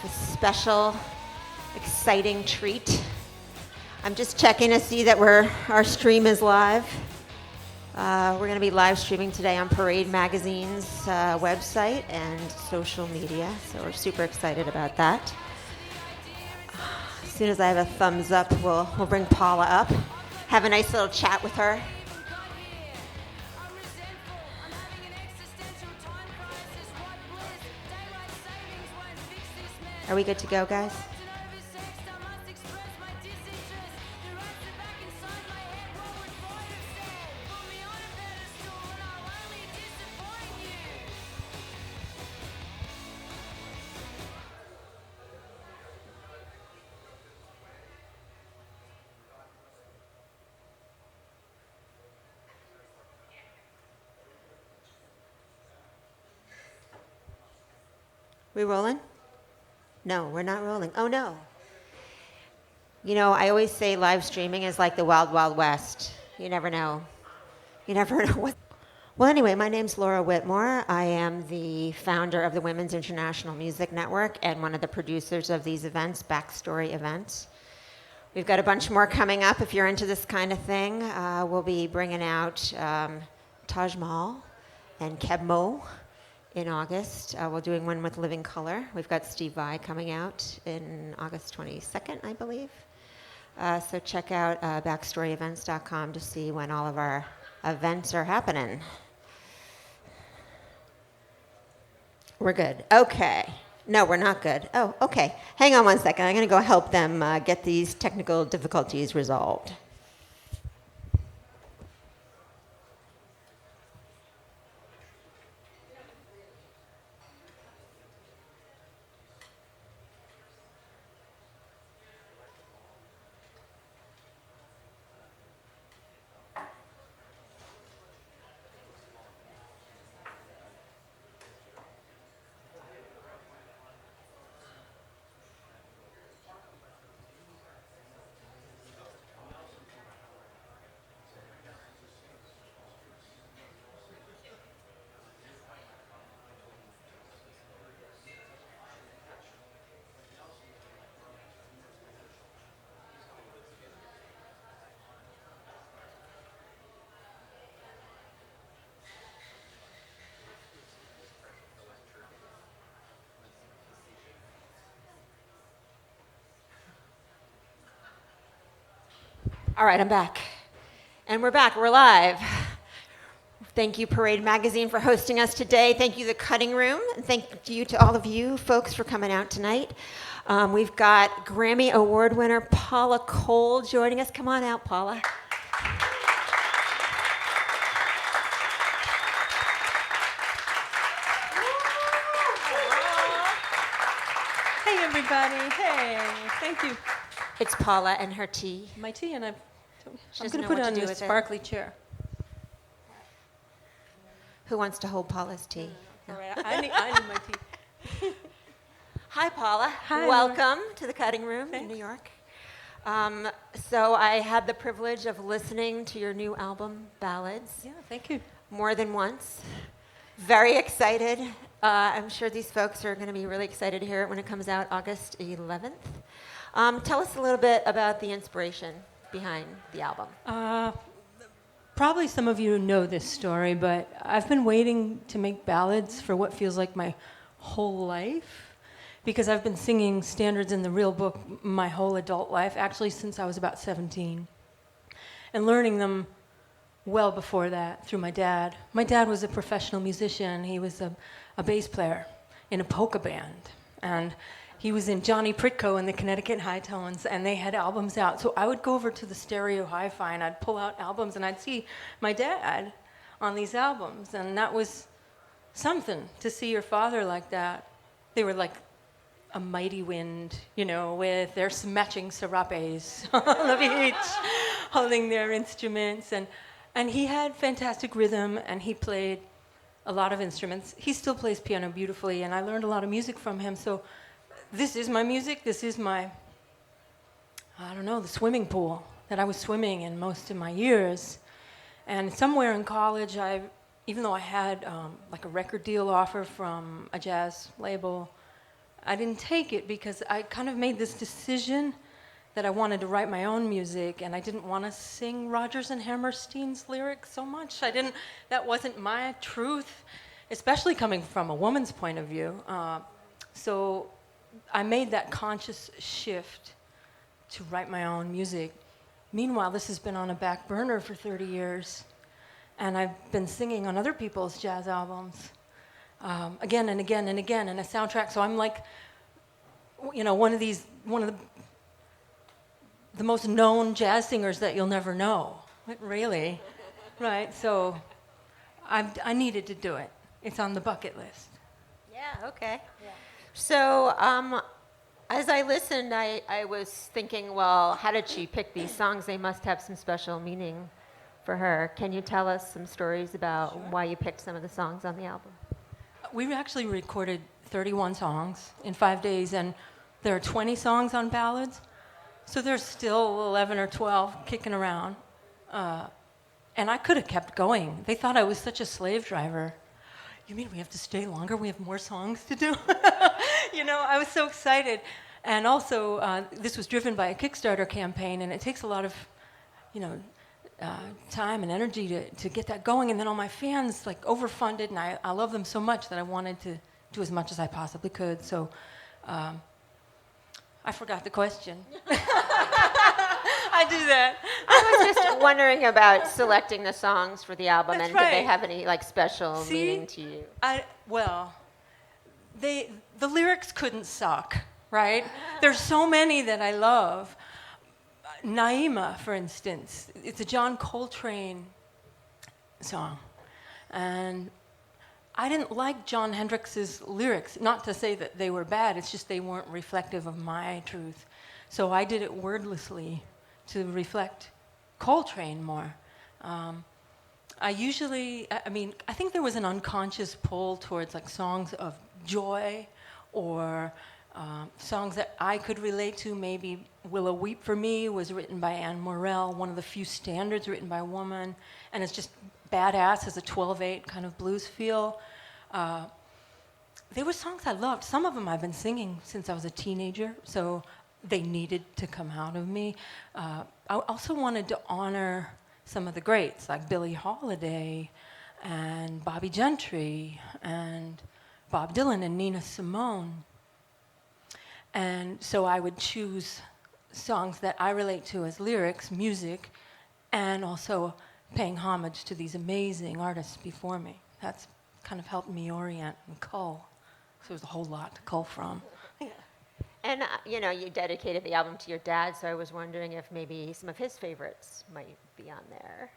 a special, exciting treat. I'm just checking to see that our stream is live. We're going to be live streaming today on Parade Magazine's website and social media, so we're super excited about that. As soon as I have a thumbs up, we'll bring Paula up, have a nice little chat with her. Are we good to go, guys? We rolling? No, we're not rolling. Oh, no. You know, I always say live streaming is like the Wild Wild West. You never know. You never know what. Well, anyway, my name's Laura Whitmore. I am the founder of the Women's International Music Network and one of the producers of these events, Backstory Events. We've got a bunch more coming up if you're into this kind of thing. We'll be bringing out Taj Mahal and Keb Mo in August. We're doing one with Living Color. We've got Steve Vai coming out in August 22nd, I believe. So check out backstoryevents.com to see when all of our events are happening. We're good. Okay. No, we're not good. Oh, okay. Hang on one second. I'm going to go help them get these technical difficulties resolved. All right, I'm back. And we're back. We're live. Thank you, Parade Magazine, for hosting us today. Thank you, The Cutting Room. And thank you to all of you folks for coming out tonight. We've got Grammy Award winner Paula Cole joining us. Come on out, Paula. Hey, everybody. Hey, thank you. It's Paula and her tea. My tea, and I'm going know to put what it to on do this with it. sparkly chair. Who wants to hold Paula's tea? All right, I need my tea. Hi, Paula. Hi, Welcome to The Cutting Room in Thanks. New York. So I had the privilege of listening to your new album, Ballads, Yeah, thank you. more than once. Very excited. I'm sure these folks are going to be really excited to hear it when it comes out August 11th. Tell us a little bit about the inspiration behind the album. Probably some of you know this story, but I've been waiting to make ballads for what feels like my whole life, because I've been singing standards in the real book my whole adult life, actually since I was about 17, and learning them well before that through my dad. My dad was a professional musician. He was a bass player in a polka band, and he was in Johnny Pritko and the Connecticut High Tones, and they had albums out. So I would go over to the Stereo Hi-Fi, and I'd pull out albums, and I'd see my dad on these albums, and that was something to see your father like that. They were like a mighty wind, you know, with their matching serapes on the beach, holding their instruments, and he had fantastic rhythm, and he played a lot of instruments. He still plays piano beautifully, and I learned a lot of music from him. So this is my music. This is my, I don't know, the swimming pool that I was swimming in most of my years. And somewhere in college, even though I had like a record deal offer from a jazz label, I didn't take it because I kind of made this decision that I wanted to write my own music, and I didn't want to sing Rodgers and Hammerstein's lyrics so much. That wasn't my truth, especially coming from a woman's point of view. So I made that conscious shift to write my own music. Meanwhile, this has been on a back burner for 30 years, and I've been singing on other people's jazz albums again and again and again, and a soundtrack. So I'm like, one of the most known jazz singers that you'll never know. Really, right? So I needed to do it. It's on the bucket list. Yeah, okay. Yeah. So as I listened, I was thinking, well, how did she pick these songs? They must have some special meaning for her. Can you tell us some stories about why you picked some of the songs on the album? We actually recorded 31 songs in 5 days, and there are 20 songs on ballads. So there's still 11 or 12 kicking around. And I could have kept going. They thought I was such a slave driver. You mean we have to stay longer? We have more songs to do? I was so excited. And also, this was driven by a Kickstarter campaign, and it takes a lot of, time and energy to get that going. And then all my fans, overfunded, and I love them so much that I wanted to do as much as I possibly could. So I forgot the question. I do that. I was just wondering about selecting the songs for the album. That's and right. Did they have any special meaning to you? The lyrics couldn't suck, right? There's so many that I love. Naima, for instance, it's a John Coltrane song, and I didn't like Jon Hendrix's lyrics. Not to say that they were bad, it's just they weren't reflective of my truth. So I did it wordlessly to reflect Coltrane more. I think there was an unconscious pull towards songs of joy or songs that I could relate to. Maybe Willow Weep for Me was written by Anne Morel, one of the few standards written by a woman, and it's just badass, has a 12/8 kind of blues feel. There were songs I loved. Some of them I've been singing since I was a teenager, so they needed to come out of me. I also wanted to honor some of the greats, like Billie Holiday and Bobby Gentry and Bob Dylan and Nina Simone. And so I would choose songs that I relate to as lyrics, music, and also paying homage to these amazing artists before me. That's kind of helped me orient and cull. So there's a whole lot to cull from. And, you dedicated the album to your dad, so I was wondering if maybe some of his favorites might be on there.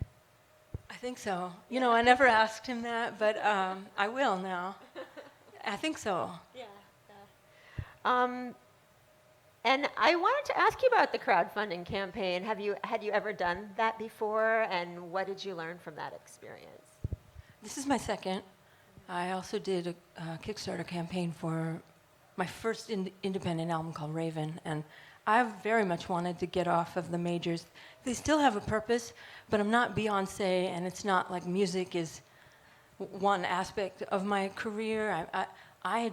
I think so. I never asked him that, but I will now. I think so. Yeah. And I wanted to ask you about the crowdfunding campaign. Had you ever done that before, and what did you learn from that experience? This is my second. I also did a Kickstarter campaign for my first independent album called Raven, and I very much wanted to get off of the majors. They still have a purpose, but I'm not Beyonce, and it's not like music is one aspect of my career. I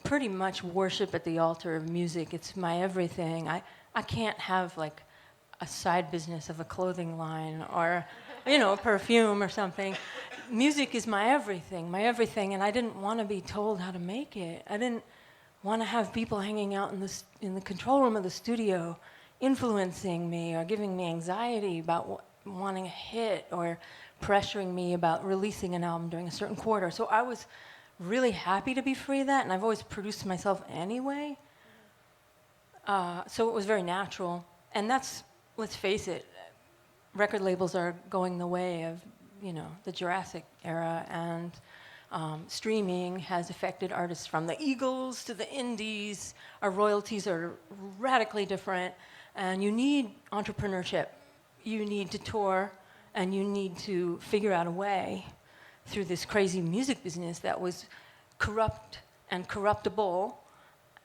pretty much worship at the altar of music. It's my everything. I can't have a side business of a clothing line or a perfume or something. Music is my everything, and I didn't want to be told how to make it. I didn't want to have people hanging out in the control room of the studio influencing me or giving me anxiety about wanting a hit or pressuring me about releasing an album during a certain quarter. So I was really happy to be free of that, and I've always produced myself anyway. So it was very natural. And that's, let's face it, record labels are going the way of, the Jurassic era, and streaming has affected artists from the Eagles to the Indies. Our royalties are radically different, and you need entrepreneurship. You need to tour, and you need to figure out a way through this crazy music business that was corrupt and corruptible,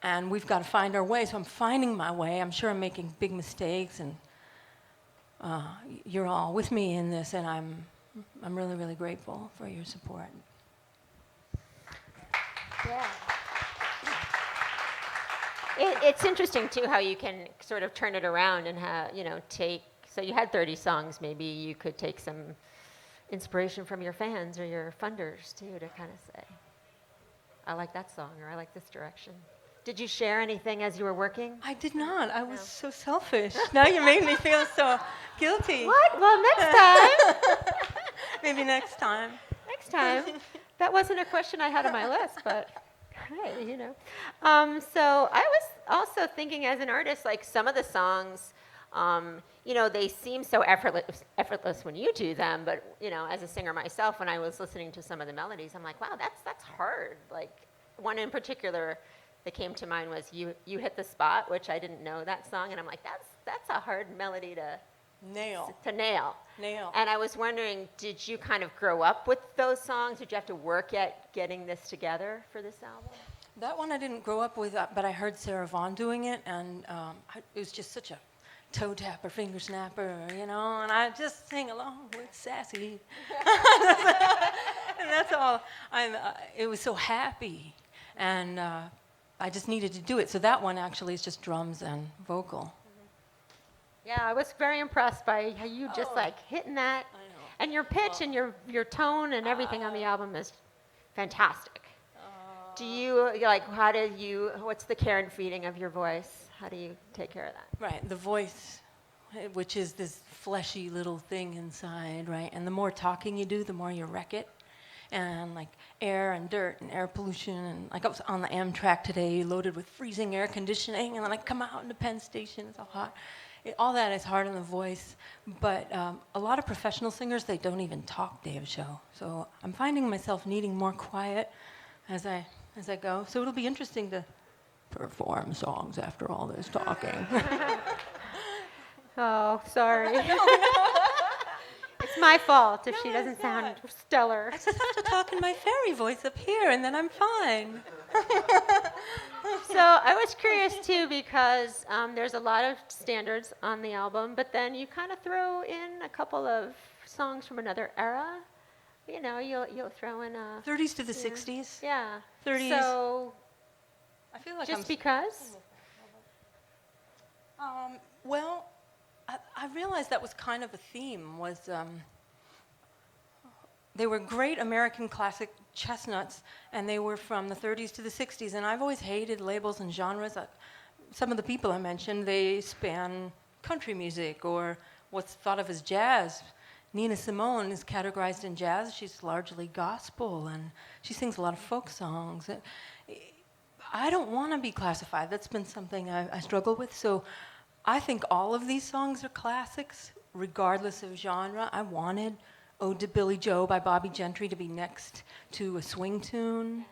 and we've got to find our way. So I'm finding my way. I'm sure I'm making big mistakes, and you're all with me in this, and I'm really, really grateful for your support. Yeah. It's interesting too how you can sort of turn it around and take. So you had 30 songs. Maybe you could take some inspiration from your fans or your funders too to kind of say, I like that song or I like this direction. Did you share anything as you were working? I did not. I was so selfish. Now you made me feel so guilty. What? Well, next time. Maybe next time. Next time. That wasn't a question I had on my list, but hey, So I was also thinking as an artist, like some of the songs, they seem so effortless when you do them, but, as a singer myself, when I was listening to some of the melodies, I'm like, wow, that's hard. Like one in particular that came to mind was You Hit the Spot, which I didn't know that song, and I'm like, that's a hard melody to nail. And I was wondering, did you kind of grow up with those songs? Did you have to work at getting this together for this album? That one I didn't grow up with, but I heard Sarah Vaughan doing it, and it was just such a toe tapper, finger snapper, and I just sing along with Sassy. And that's all. It was so happy, and I just needed to do it. So that one actually is just drums and vocal. Yeah, I was very impressed by how you just hitting that. I know. And your pitch and your tone and everything on the album is fantastic. Do you, what's the care and feeding of your voice? How do you take care of that? Right, the voice, which is this fleshy little thing inside, right? And the more talking you do, the more you wreck it. And like air and dirt and air pollution, and like I was on the Amtrak today loaded with freezing air conditioning, and then I come out into Penn Station, it's all hot. All that is hard on the voice, but a lot of professional singers, they don't even talk day of show. So I'm finding myself needing more quiet as I go. So it'll be interesting to perform songs after all this talking. Oh, sorry. It's my fault if she doesn't sound stellar. I just have to talk in my fairy voice up here, and then I'm fine. So I was curious too because there's a lot of standards on the album, but then you kind of throw in a couple of songs from another era. You'll throw in 30s to the 60s. Yeah. 30s. So I feel like just because. Well, I realized that was kind of a theme. They were great American classic chestnuts, and they were from the 30s to the 60s. And I've always hated labels and genres. Some of the people I mentioned, they span country music or what's thought of as jazz. Nina Simone is categorized in jazz. She's largely gospel, and she sings a lot of folk songs. I don't want to be classified. That's been something I struggle with. So I think all of these songs are classics, regardless of genre. I wanted Ode to Billy Joe by Bobby Gentry to be next to a swing tune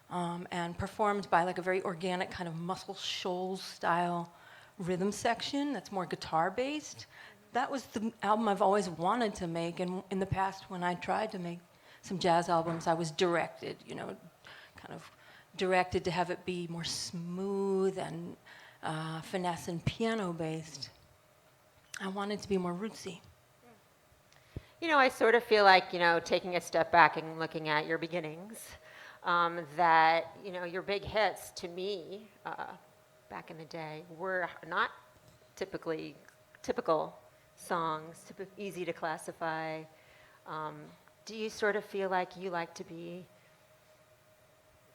and performed by like a very organic kind of Muscle Shoals style rhythm section that's more guitar based. That was the album I've always wanted to make, and in the past when I tried to make some jazz albums, I was directed, kind of directed to have it be more smooth and finesse and piano based. I wanted to be more rootsy. I sort of feel like, taking a step back and looking at your beginnings, that, your big hits to me back in the day were not typical songs, easy to classify. Do you sort of feel like you like to be,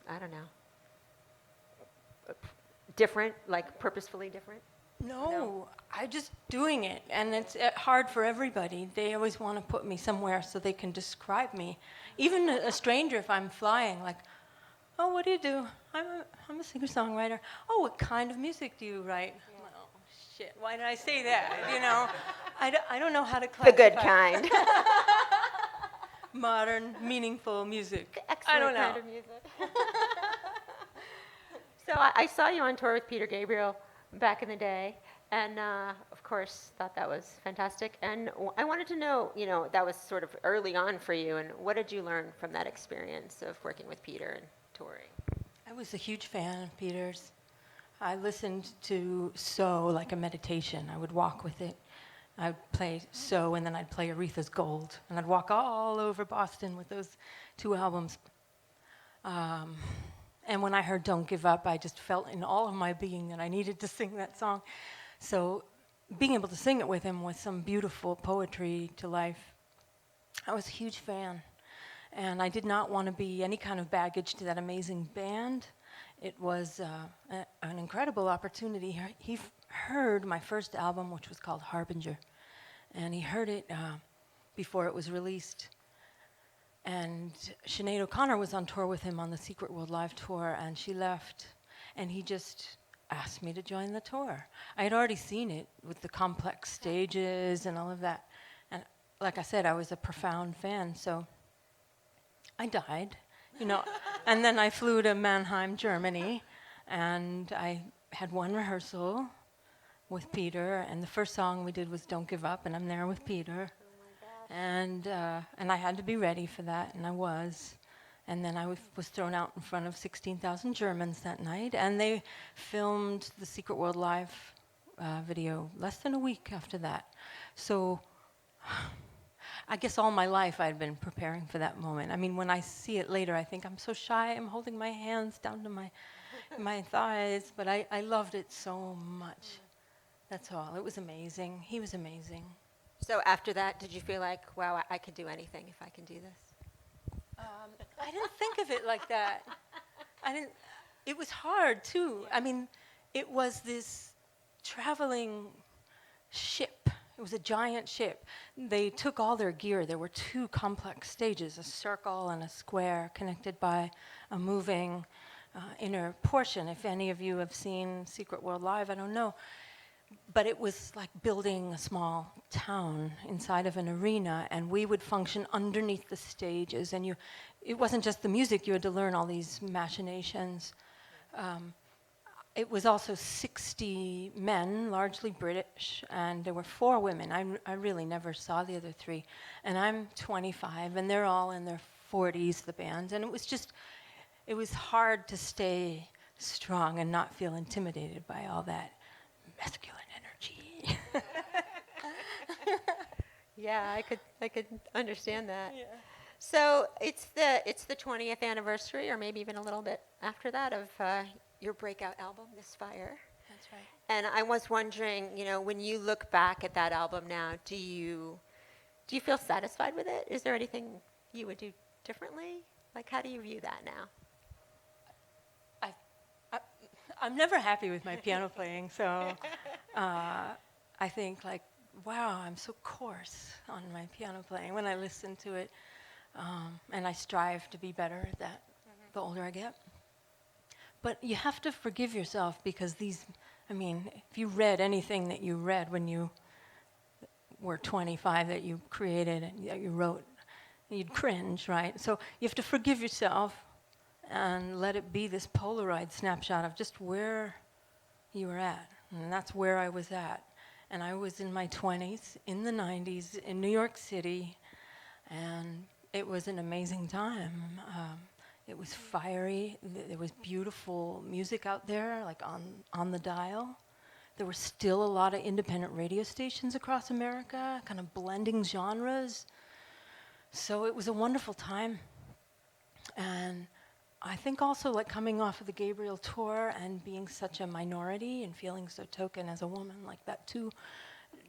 I don't know, different, like purposefully different? No, I'm just doing it, and it's hard for everybody. They always want to put me somewhere so they can describe me. Even a stranger, if I'm flying, like, oh, what do you do? I'm a singer-songwriter. Oh, what kind of music do you write? Yeah. Oh, shit, why did I say that? I don't know how to classify. The good kind. Modern, meaningful music. Excellent I don't know. kind of music. So I saw you on tour with Peter Gabriel back in the day, and of course thought that was fantastic. And I wanted to know, that was sort of early on for you, and what did you learn from that experience of working with Peter and touring? I was a huge fan of Peter's. I listened to So like a meditation. I would walk with it. I'd play So, and then I'd play Aretha's Gold, and I'd walk all over Boston with those two albums. And when I heard Don't Give Up, I just felt in all of my being that I needed to sing that song. So being able to sing it with him with some beautiful poetry to life, I was a huge fan. And I did not want to be any kind of baggage to that amazing band. It was an incredible opportunity. He heard my first album, which was called Harbinger, and he heard it before it was released. And Sinead O'Connor was on tour with him on the Secret World Live tour, and she left, and he just asked me to join the tour. I had already seen it with the complex stages and all of that. And like I said, I was a profound fan, so I died, and then I flew to Mannheim, Germany, and I had one rehearsal with Peter, and the first song we did was Don't Give Up, and I'm there with Peter. And I had to be ready for that, and I was. And then I was thrown out in front of 16,000 Germans that night, and they filmed the Secret World Live video less than a week after that. So I guess all my life I'd been preparing for that moment. I mean, when I see it later, I think I'm so shy. I'm holding my hands down to my thighs, but I loved it so much. That's all. It was amazing. He was amazing. So after that, did you feel like, wow, I could do anything if I can do this? I didn't think of it like that. It was hard, too. I mean, it was this traveling ship. It was a giant ship. They took all their gear. There were two complex stages, a circle and a square, connected by a moving inner portion. If any of you have seen Secret World Live, I don't know. But it was like building a small town inside of an arena, and we would function underneath the stages. And it wasn't just the music. You had to learn all these machinations. It was also 60 men, largely British, and there were 4 women. I really never saw the other 3. And I'm 25, and they're all in their 40s, the band. And it was hard to stay strong and not feel intimidated by all that masculine energy. Yeah, I could understand that. Yeah. So it's the 20th anniversary, or maybe even a little bit after that, of your breakout album, This Fire. That's right. And I was wondering, when you look back at that album now, do you feel satisfied with it? Is there anything you would do differently? Like, how do you view that now? I'm never happy with my piano playing, so I think like, wow, I'm so coarse on my piano playing when I listen to it, and I strive to be better at that the older I get. But you have to forgive yourself because if you read anything that you read when you were 25 that you created and that you wrote, you'd cringe, right? So you have to forgive yourself and let it be this Polaroid snapshot of just where you were at. And that's where I was at. And I was in my 20s, in the 90s, in New York City, and it was an amazing time. It was fiery. There was beautiful music out there, like on the dial. There were still a lot of independent radio stations across America, kind of blending genres. So it was a wonderful time. And I think also like coming off of the Gabriel tour and being such a minority and feeling so token as a woman, like that too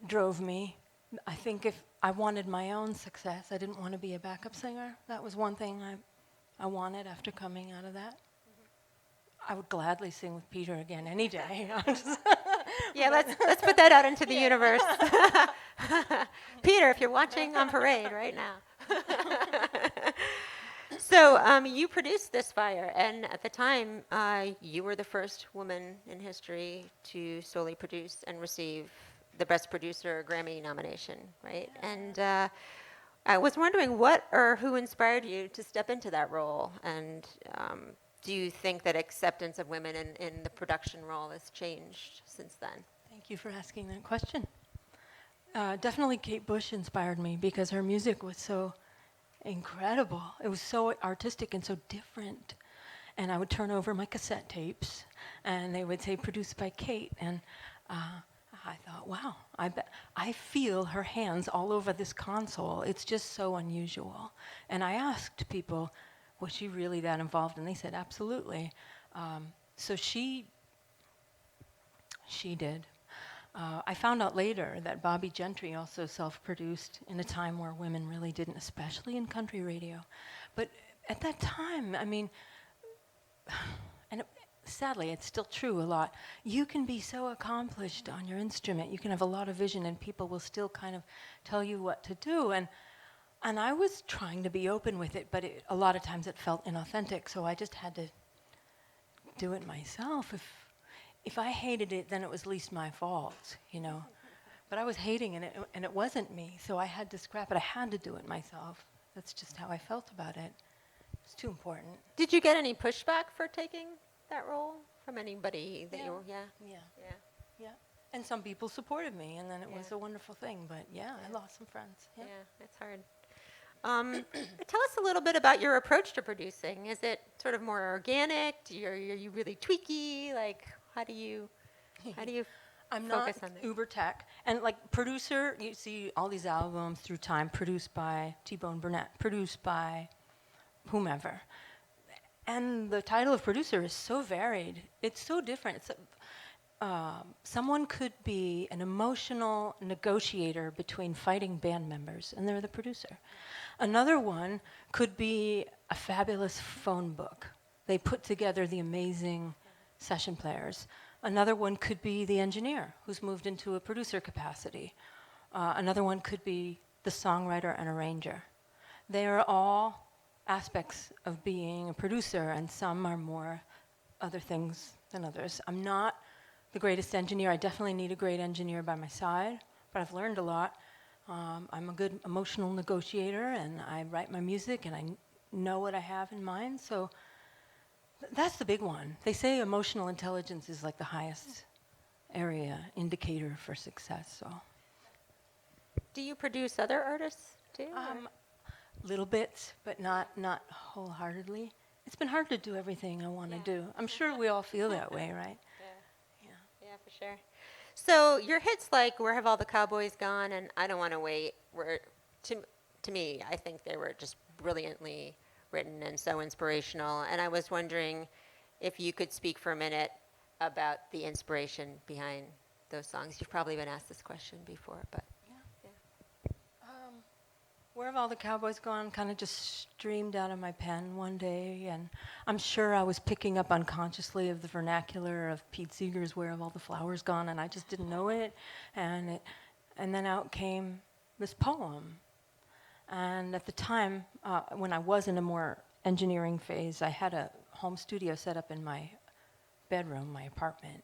drove me. I think if I wanted my own success, I didn't want to be a backup singer. That was one thing I wanted after coming out of that. I would gladly sing with Peter again any day. Yeah, let's put that out into the universe. Peter, if you're watching on Parade right now. So you produced This Fire, and at the time, you were the first woman in history to solely produce and receive the Best Producer Grammy nomination, right? And I was wondering what or who inspired you to step into that role, and do you think that acceptance of women in the production role has changed since then? Thank you for asking that question. Definitely Kate Bush inspired me because her music was so incredible. It was so artistic and so different. And I would turn over my cassette tapes, and they would say produced by Kate. And I thought, wow, I feel her hands all over this console. It's just so unusual. And I asked people, was she really that involved? And they said, absolutely. So she did. I found out later that Bobby Gentry also self-produced in a time where women really didn't, especially in country radio. But at that time, I mean, and sadly, it's still true a lot. You can be so accomplished on your instrument. You can have a lot of vision, and people will still kind of tell you what to do. And I was trying to be open with it, but a lot of times it felt inauthentic. So I just had to do it myself. If I hated it, then it was at least my fault, you know. But I was hating it, and it wasn't me. So I had to scrap it. I had to do it myself. That's just how I felt about it. It's too important. Did you get any pushback for taking that role from anybody that you were? Yeah. And some people supported me, and then it was a wonderful thing. But I lost some friends. Yeah, it's hard. Tell us a little bit about your approach to producing. Is it sort of more organic? Are you really tweaky? Like, how do you I'm focus not on that? uber tech. And like producer, you see all these albums through time produced by T-Bone Burnett, produced by whomever. And the title of producer is so varied. It's so different. It's someone could be an emotional negotiator between fighting band members, and they're the producer. Another one could be a fabulous phone book. They put together the amazing session players. Another one could be the engineer who's moved into a producer capacity. Another one could be the songwriter and arranger. They are all aspects of being a producer, and some are more other things than others. I'm not the greatest engineer. I definitely need a great engineer by my side, but I've learned a lot. I'm a good emotional negotiator, and I write my music, and I know what I have in mind. So that's the big one. They say emotional intelligence is like the highest area indicator for success. So, Do you produce other artists too? little bits, but not wholeheartedly. It's been hard to do everything I want to do. I'm sure we all feel that way, right? Yeah, for sure. So your hits like "Where Have All the Cowboys Gone" and "I Don't Want to Wait" were, to me, I think they were just brilliantly written and so inspirational. And I was wondering if you could speak for a minute about the inspiration behind those songs. You've probably been asked this question before, but Where Have All the Cowboys Gone kind of just streamed out of my pen one day, and I'm sure I was picking up unconsciously of the vernacular of Pete Seeger's Where Have All the Flowers Gone, and I just didn't know it, and then out came this poem. And at the time, when I was in a more engineering phase, I had a home studio set up in my bedroom, my apartment,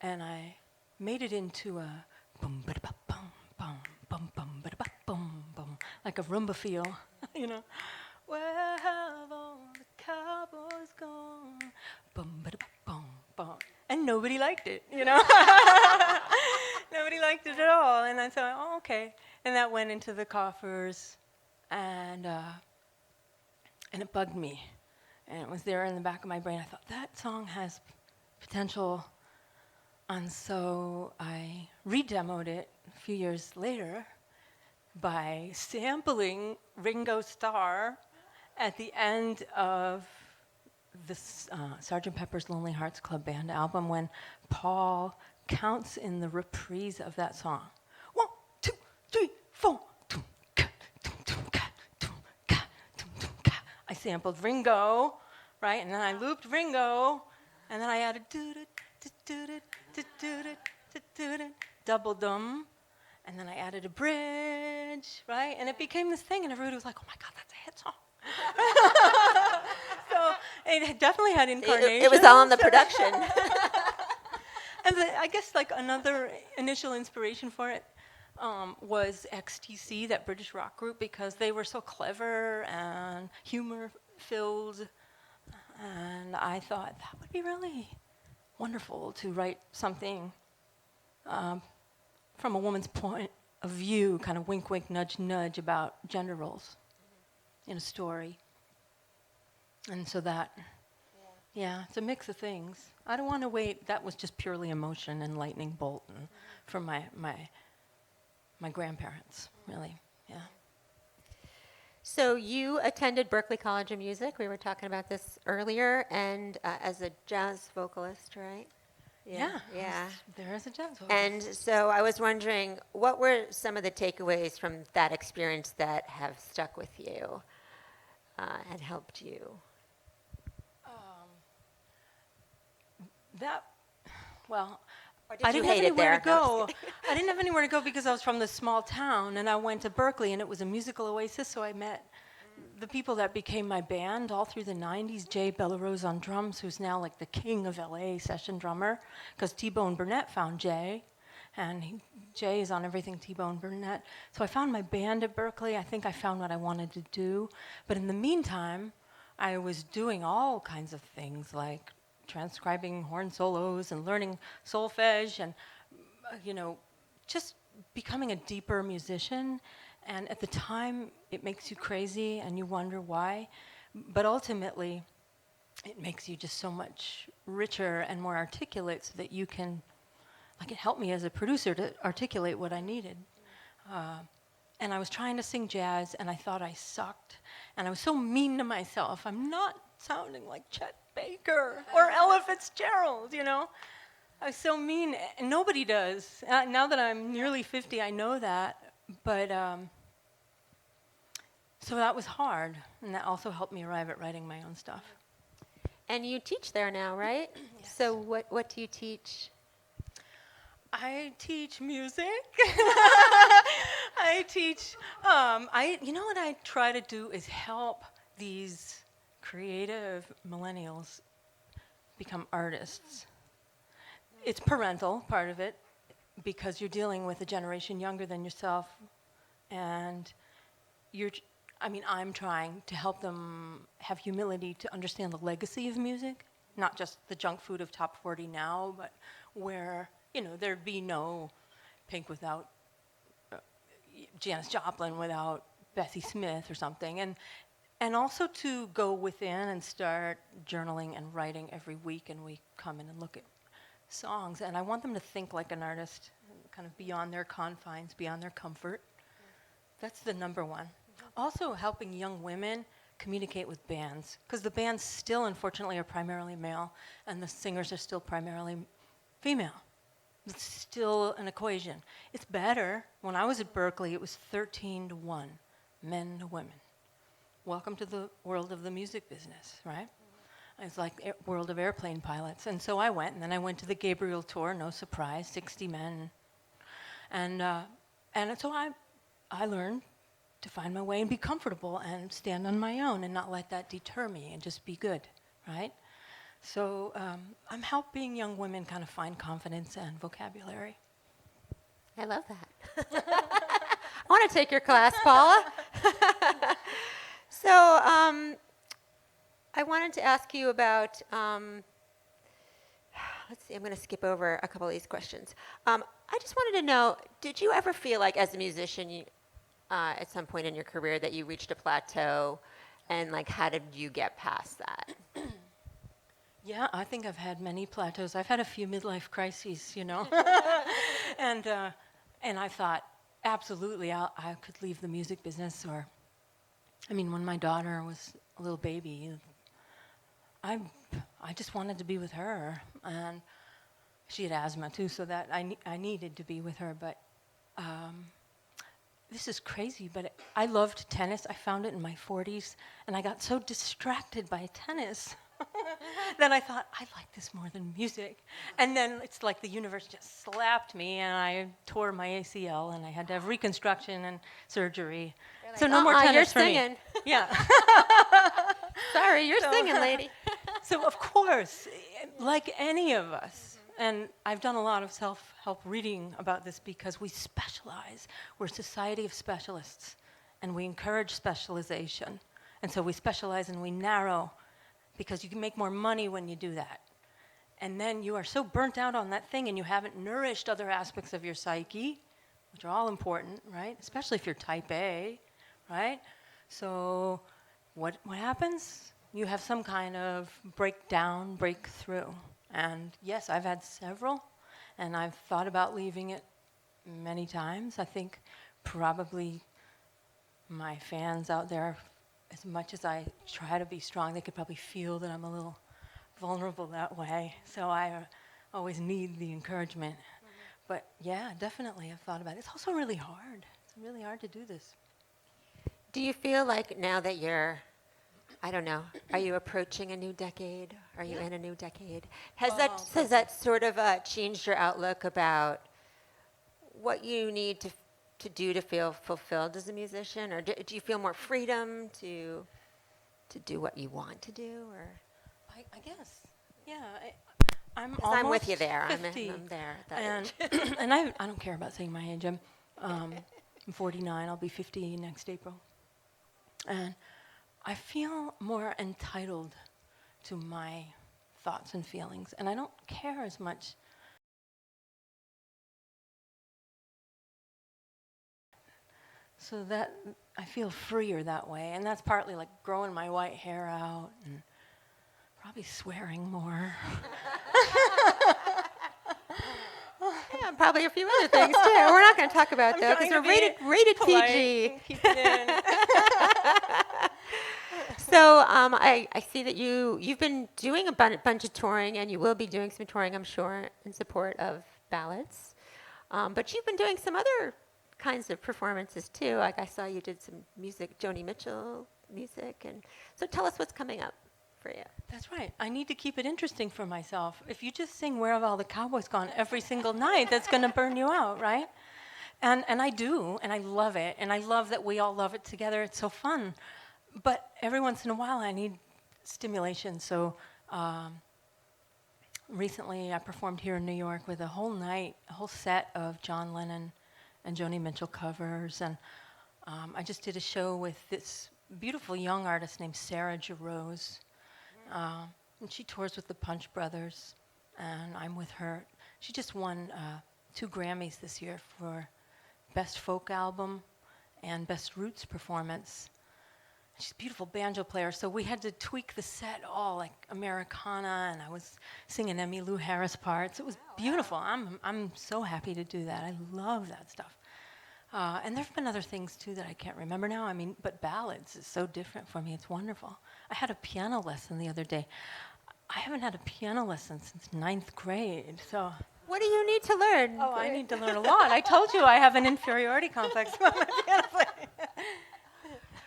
and I made it into a boom ba da bum bum bum bum ba da bum bum, like a rumba feel, you know. Where have all the cowboys gone? Bum ba da bum bum. And nobody liked it, you know. Nobody liked it at all, and I thought, oh, okay. And that went into the coffers, and it bugged me. And it was there in the back of my brain. I thought, that song has potential. And so I re-demoed it a few years later by sampling Ringo Starr at the end of the Sgt. Pepper's Lonely Hearts Club Band album when Paul counts in the reprise of that song. 1, 2, 3, 4. I sampled Ringo, right? And then I looped Ringo, and then I added double dum, and then I added a bridge, right? And it became this thing, and everybody was like, "Oh my God, that's a hit song." So it definitely had incarnation. it was all in the production. And I guess like another initial inspiration for it was XTC, that British rock group, because they were so clever and humor-filled, and I thought that would be really wonderful to write something from a woman's point of view, kind of wink, wink, nudge, nudge about gender roles in a story. And so that, it's a mix of things. I Don't Want to Wait, that was just purely emotion and lightning bolt from my grandparents, really, yeah. So you attended Berklee College of Music. We were talking about this earlier, and as a jazz vocalist, right? Yeah, Yeah. there is a jazz vocalist. And so I was wondering, what were some of the takeaways from that experience that have stuck with you and helped you? That, well, Or did I you didn't have hate it anywhere there? to No, I'm just go. kidding. I didn't have anywhere to go because I was from this small town, and I went to Berkeley, and it was a musical oasis. So I met the people that became my band all through the '90s. Jay Bellerose on drums, who's now like the king of LA session drummer, because T-Bone Burnett found Jay, and Jay is on everything T-Bone Burnett. So I found my band at Berkeley. I think I found what I wanted to do, but in the meantime, I was doing all kinds of things like transcribing horn solos and learning solfege and just becoming a deeper musician. And at the time, it makes you crazy and you wonder why. But ultimately, it makes you just so much richer and more articulate so that you can, like, it helped me as a producer to articulate what I needed. And I was trying to sing jazz, and I thought I sucked. And I was so mean to myself. I'm not sounding like Chet Baker or Ella Fitzgerald, I was so mean, and nobody does. Now that I'm nearly 50, I know that. But so that was hard, and that also helped me arrive at writing my own stuff. And you teach there now, right? Yes. So what do you teach? I teach music. I teach. What I try to do is help these creative millennials become artists. It's parental, part of it, because you're dealing with a generation younger than yourself, and I'm trying to help them have humility to understand the legacy of music, not just the junk food of top 40 now, but where, there'd be no Pink without Janis Joplin, without Bessie Smith or something, and also to go within and start journaling and writing every week, and we come in and look at songs, and I want them to think like an artist, kind of beyond their confines, beyond their comfort. That's the number one. Also helping young women communicate with bands, because the bands still, unfortunately, are primarily male, and the singers are still primarily female. It's still an equation. It's better. When I was at Berkeley, it was 13-1, men to women. Welcome to the world of the music business, right? It's like world of airplane pilots. And so I went, and then I went to the Gabriel tour, no surprise, 60 men. And so I learned to find my way and be comfortable and stand on my own and not let that deter me and just be good, right? So I'm helping young women kind of find confidence and vocabulary. I love that. I want to take your class, Paula. So I wanted to ask you about, let's see, I'm going to skip over a couple of these questions. I just wanted to know, did you ever feel like as a musician at some point in your career that you reached a plateau, and like how did you get past that? Yeah, I think I've had many plateaus. I've had a few midlife crises, and I thought absolutely I could leave the music business. Or, when my daughter was a little baby, I just wanted to be with her, and she had asthma too, so that I needed to be with her. But this is crazy, but I loved tennis. I found it in my 40s, and I got so distracted by tennis that I thought, I like this more than music. And then it's like the universe just slapped me, and I tore my ACL, and I had to have reconstruction and surgery. So no more tennis you're for me. singing. Yeah. Sorry, you're singing, lady. So of course, like any of us, and I've done a lot of self-help reading about this because we specialize. We're a society of specialists, and we encourage specialization. And so we specialize and we narrow, because you can make more money when you do that. And then you are so burnt out on that thing, and you haven't nourished other aspects of your psyche, which are all important, right? Especially if you're type A, right? So what happens? You have some kind of breakdown, breakthrough. And yes, I've had several, and I've thought about leaving it many times. I think probably my fans out there, as much as I try to be strong, they could probably feel that I'm a little vulnerable that way. So I always need the encouragement. But yeah, definitely I've thought about it. It's also really hard. It's really hard to do this. Do you feel like now that you're, I don't know, are you approaching a new decade? Are you in a new decade? Has that sort of changed your outlook about what you need to do to feel fulfilled as a musician? Or do you feel more freedom to do what you want to do? Or I guess, yeah. I'm 'cause almost I'm with you there. 50, I'm there. At that and age. and I don't care about saying my age. I'm 49. I'll be 50 next April, and I feel more entitled to my thoughts and feelings, and I don't care as much. So that I feel freer that way, and that's partly like growing my white hair out and probably swearing more. Yeah, probably a few other things too. We're not going to talk about those because we're rated PG. Keep it in. So I see that you've been doing a bunch of touring, and you will be doing some touring, I'm sure, in support of ballads. But you've been doing some other kinds of performances too. Like I saw you did some music, Joni Mitchell music, and so tell us what's coming up for you. That's right. I need to keep it interesting for myself. If you just sing "Where Have All the Cowboys Gone" every single night, that's going to burn you out, right? And I do, and I love it, and I love that we all love it together. It's so fun. But every once in a while, I need stimulation. So recently, I performed here in New York with a whole night, a whole set of John Lennon and Joni Mitchell covers, and I just did a show with this beautiful young artist named Sarah Jarose. And she tours with the Punch Brothers, and I'm with her. She just won 2 Grammys this year for Best Folk Album and Best Roots Performance. She's a beautiful banjo player, so we had to tweak the set all like Americana, and I was singing Emmylou Harris parts. It was beautiful. I'm so happy to do that. I love that stuff. And there have been other things too that I can't remember now. I mean, but ballads is so different for me. It's wonderful. I had a piano lesson the other day. I haven't had a piano lesson since 9th grade, so. What do you need to learn? Oh, I need to learn a lot. I told you I have an inferiority complex about my piano playing.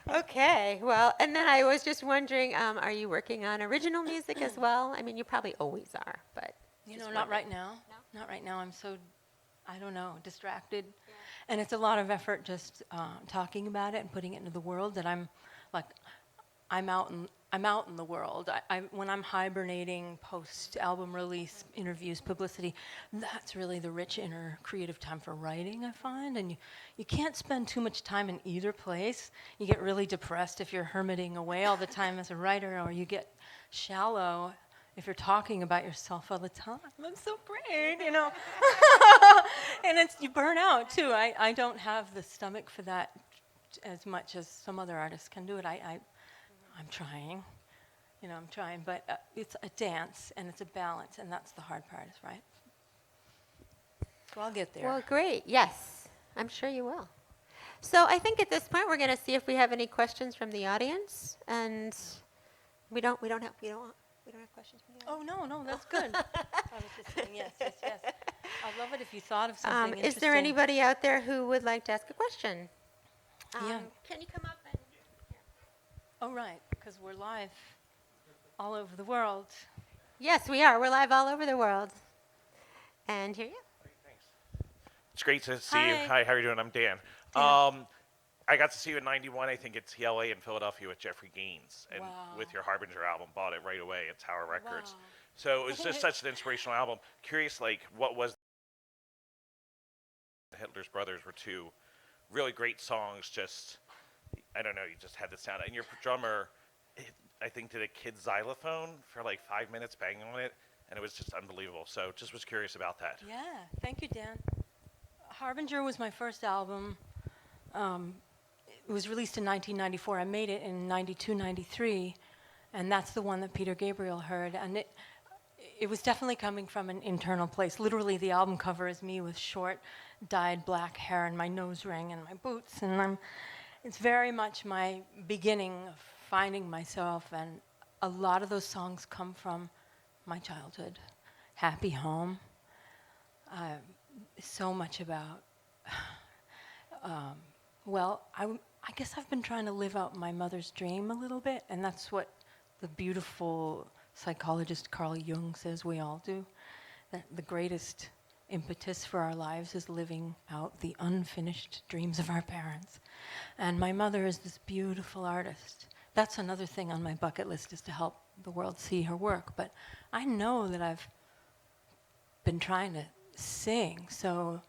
Okay, well, and then I was just wondering, are you working on original music as well? I mean, you probably always are, but You know, not right now. No? Not right now. I'm so, I don't know, distracted. Yeah. And it's a lot of effort just talking about it and putting it into the world that I'm like, I'm out in the world. When I'm hibernating post-album release, interviews, publicity, that's really the rich inner creative time for writing, I find. And you can't spend too much time in either place. You get really depressed if you're hermiting away all the time as a writer, or you get shallow if you're talking about yourself all the time. I'm so great, you know. And you burn out, too. I don't have the stomach for that as much as some other artists can do it. I'm trying, but it's a dance and it's a balance, and that's the hard part, right? So I'll get there. Well, great. Yes, I'm sure you will. So I think at this point we're going to see if we have any questions from the audience, and we don't have questions from the audience. Oh no, that's good. I was just saying yes. I'd love it if you thought of something interesting. Is there anybody out there who would like to ask a question? Yeah. Can you come up and? Oh, right, because we're live all over the world. Yes, we are. We're live all over the world. And here you go. Thanks. It's great to see Hi. you. Hi, how are you doing? I'm Dan. I got to see you in '91. I think it's LA and Philadelphia with Jeffrey Gaines. And with your Harbinger album, bought it right away at Tower Records. Wow. So it was just such an inspirational album. Curious, what was Hitler's Brothers were 2 really great songs, just, I don't know, you just had the sound. And your drummer, I think, did a kid xylophone for 5 minutes banging on it, and it was just unbelievable. So just was curious about that. Yeah, thank you, Dan. Harbinger was my first album. It was released in 1994. I made it in 92, 93, and that's the one that Peter Gabriel heard. And it was definitely coming from an internal place. Literally, the album cover is me with short, dyed black hair and my nose ring and my boots, and It's very much my beginning of finding myself, and a lot of those songs come from my childhood. Happy Home, so much about, I guess I've been trying to live out my mother's dream a little bit, and that's what the beautiful psychologist Carl Jung says we all do, that the greatest impetus for our lives is living out the unfinished dreams of our parents. And my mother is this beautiful artist. That's another thing on my bucket list, is to help the world see her work. But I know that I've been trying to sing, so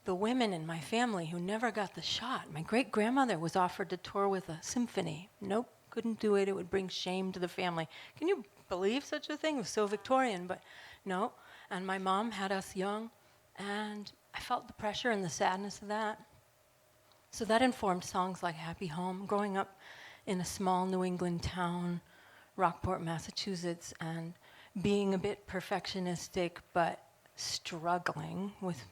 the women in my family who never got the shot, my great-grandmother was offered to tour with a symphony. Nope, couldn't do it. It would bring shame to the family. Can you believe such a thing? It was so Victorian, but no. And my mom had us young, and I felt the pressure and the sadness of that. So that informed songs like Happy Home. Growing up in a small New England town, Rockport, Massachusetts, and being a bit perfectionistic, but struggling with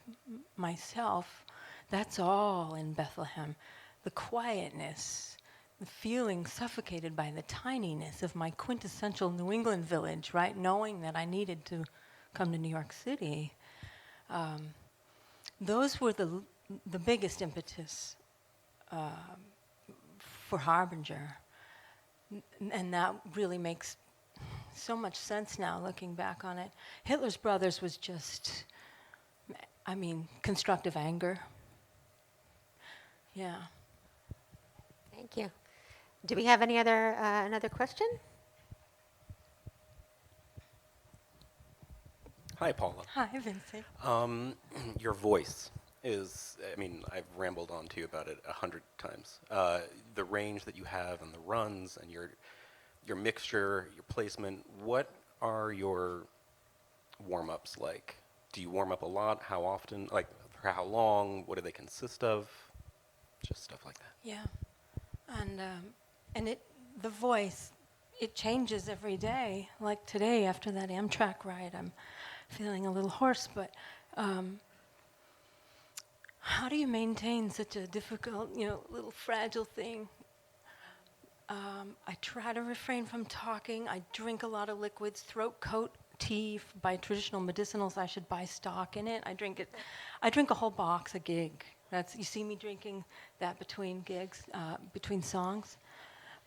myself, that's all in Bethlehem. The quietness, the feeling suffocated by the tininess of my quintessential New England village, right? Knowing that I needed to come to New York City. Those were the biggest impetus for Harbinger. And that really makes so much sense now, looking back on it. Hitler's Brothers was just, constructive anger. Yeah. Thank you. Do we have any other another question? Hi, Paula. Hi, Vincent. Your voice is, I've rambled on to you about it 100 times. The range that you have and the runs and your mixture, your placement, what are your warm-ups like? Do you warm up a lot? How often? Like, for how long? What do they consist of? Just stuff like that. Yeah. And the voice, it changes every day. Like today, after that Amtrak ride, I'm feeling a little hoarse, but how do you maintain such a difficult, little fragile thing? I try to refrain from talking. I drink a lot of liquids. Throat coat tea by traditional medicinals. I should buy stock in it. I drink it. I drink a whole box a gig. You see me drinking that between gigs, between songs.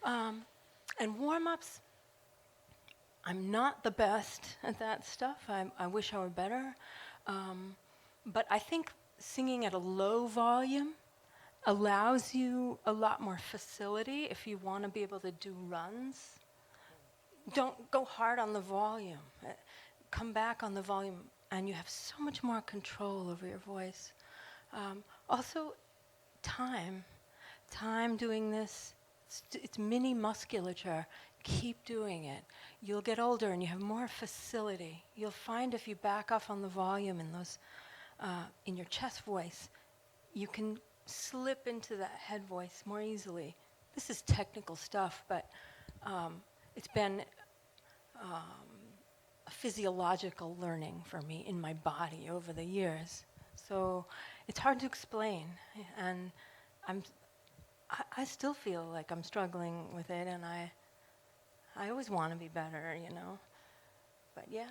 And warm-ups, I'm not the best at that stuff. I wish I were better. But I think singing at a low volume allows you a lot more facility if you want to be able to do runs. Don't go hard on the volume. Come back on the volume, and you have so much more control over your voice. Also, time doing this, it's mini musculature. Keep doing it. You'll get older and you have more facility. You'll find if you back off on the volume in those, in your chest voice, you can slip into that head voice more easily. This is technical stuff, but it's been a physiological learning for me in my body over the years. So it's hard to explain, and I still feel like I'm struggling with it, and I always want to be better, But yeah,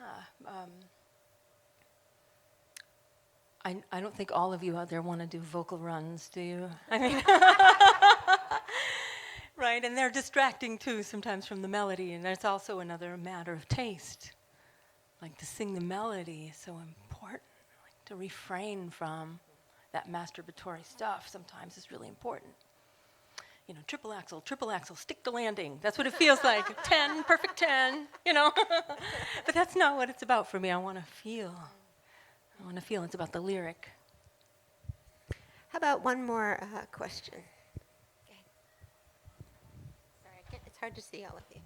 I don't think all of you out there want to do vocal runs, do you? Right, and they're distracting too sometimes from the melody, and that's also another matter of taste. Like, to sing the melody is so important. Like, to refrain from that masturbatory stuff sometimes is really important. Triple axle, stick to landing. That's what it feels like. 10, perfect 10, But that's not what it's about for me. I want to feel. It's about the lyric. How about one more question? Okay. Sorry, it's hard to see all of you.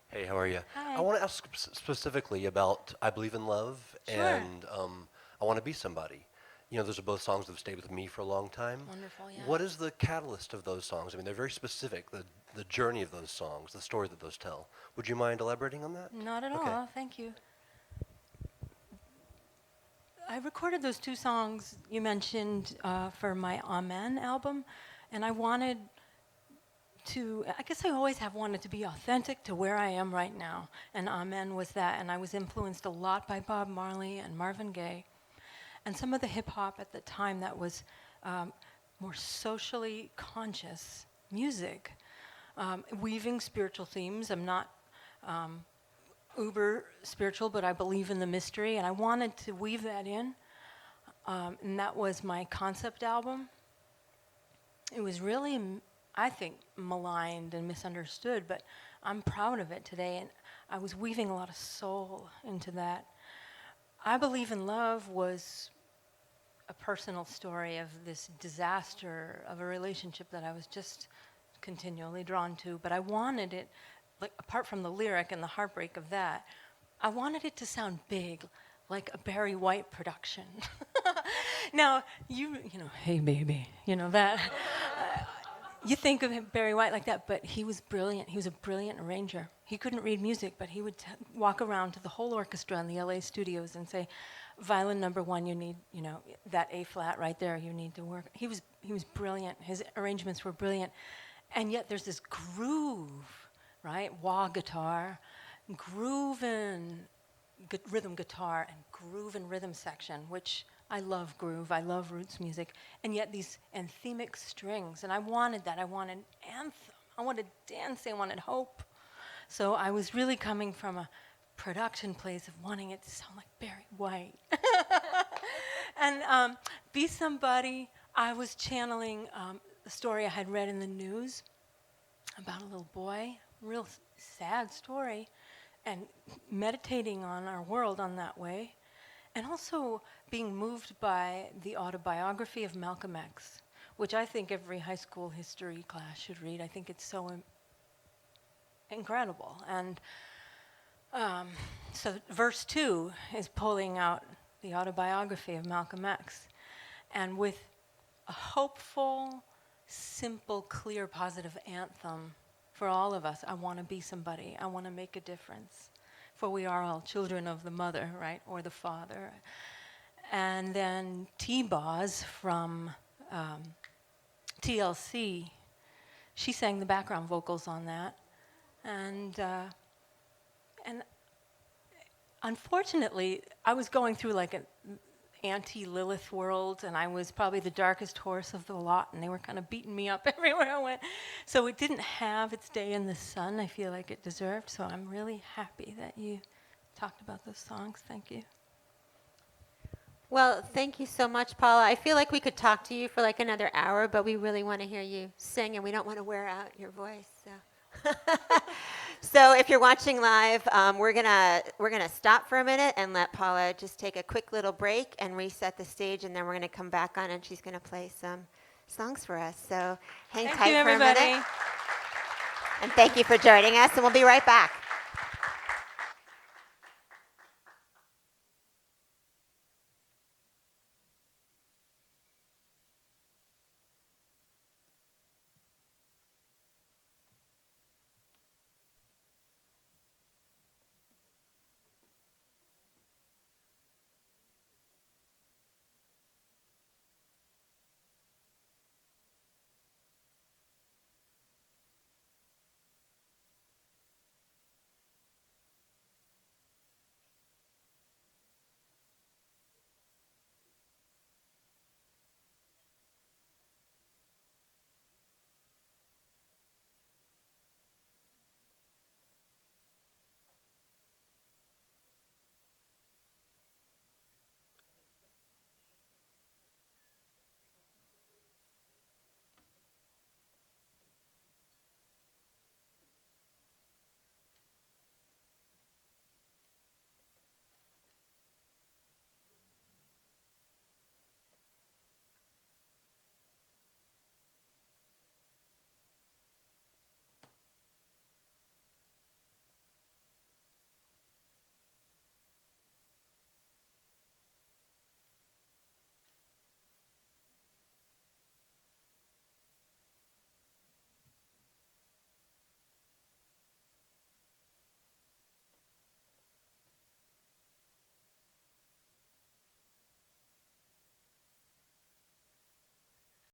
Hey, how are you? Hi. I want to ask specifically about I Believe in Love Sure. and I Want to Be Somebody. Those are both songs that have stayed with me for a long time. Wonderful, yeah. What is the catalyst of those songs? They're very specific, the journey of those songs, the story that those tell. Would you mind elaborating on that? Not at Okay. all, thank you. I recorded those two songs you mentioned for my Amen album, And I wanted to, I guess I always have wanted to be authentic to where I am right now. And Amen was that. And I was influenced a lot by Bob Marley and Marvin Gaye. And some of the hip hop at the time that was more socially conscious music, weaving spiritual themes. I'm not uber spiritual, but I believe in the mystery, and I wanted to weave that in. And that was my concept album. It was really, I think, maligned and misunderstood, but I'm proud of it today, and I was weaving a lot of soul into that. I Believe in Love was a personal story of this disaster of a relationship that I was just continually drawn to, but I wanted it, like, apart from the lyric and the heartbreak of that, I wanted it to sound big, like a Barry White production. Now, you know, hey baby, you know that. You think of Barry White like that, but he was brilliant. He was a brilliant arranger. He couldn't read music, but he would walk around to the whole orchestra in the LA studios and say, violin number 1, you need, you know, that A flat right there, you need to work. He was brilliant. His arrangements were brilliant. And yet there's this groove, right? Wah guitar, groove and rhythm guitar, and groove and rhythm section, which I love groove, I love roots music, and yet these anthemic strings, and I wanted that. I wanted anthem, I wanted dancing, I wanted hope. So I was really coming from a production place of wanting it to sound like Barry White. And Be Somebody, I was channeling the story I had read in the news about a little boy, real sad story, and meditating on our world on that way. And also being moved by the autobiography of Malcolm X, which I think every high school history class should read. I think it's so incredible. And so verse 2 is pulling out the autobiography of Malcolm X. And with a hopeful, simple, clear, positive anthem for all of us, I want to be somebody. I want to make a difference. For we are all children of the mother, right, or the father. And then T-Boz from TLC, she sang the background vocals on that. And unfortunately, I was going through like an anti-Lilith world, and I was probably the darkest horse of the lot, and they were kind of beating me up everywhere I went. So it didn't have its day in the sun, I feel like it deserved, so I'm really happy that you talked about those songs. Thank you. Well, thank you so much, Paula. I feel like we could talk to you for like another hour, but we really want to hear you sing, and we don't want to wear out your voice. So, so if you're watching live, we're gonna stop for a minute and let Paula just take a quick little break and reset the stage, and then we're gonna come back on, and she's gonna play some songs for us. So hang Thank tight you, for a everybody. minute. And thank you for joining us, and we'll be right back.